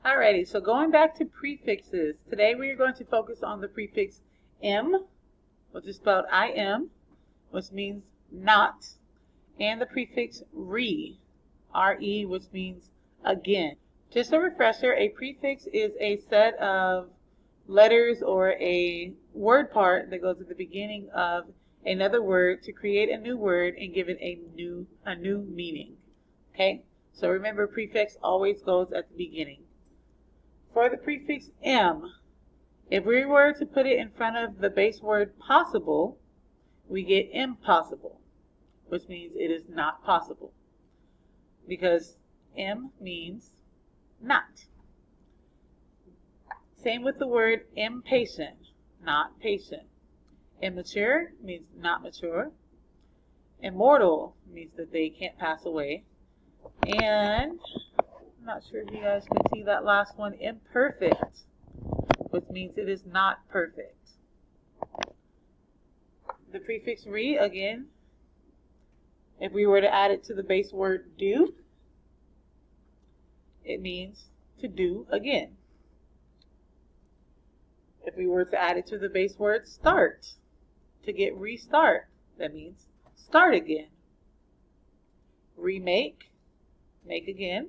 Alrighty, so going back to prefixes, today we are going to focus on the prefix M, which is spelled I-M, which means not, and the prefix re, R-E, which means again. Just a refresher, a prefix is a set of letters or a word part that goes at the beginning of another word to create a new word and give it a new meaning. Okay, so remember, prefix always goes at the beginning. For the prefix M, if we were to put it in front of the base word possible, we get impossible, which means it is not possible, because M means not. Same with the word impatient, not patient. Immature means not mature. Immortal means that they can't pass away. And I'm not sure if you guys can see that last one, imperfect, which means it is not perfect. The prefix re, again, if we were to add it to the base word do, it means to do again. If we were to add it to the base word start, to get restart, that means start again. Remake, make again.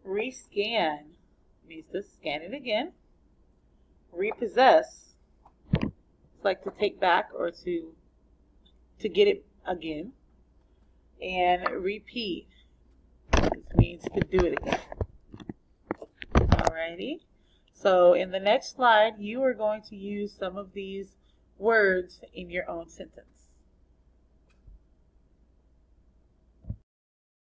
Rescan means to scan it again. Repossess, it's like to take back or to get it again. And repeat, which means to do it again. Alrighty. So in the next slide, you are going to use some of these words in your own sentence.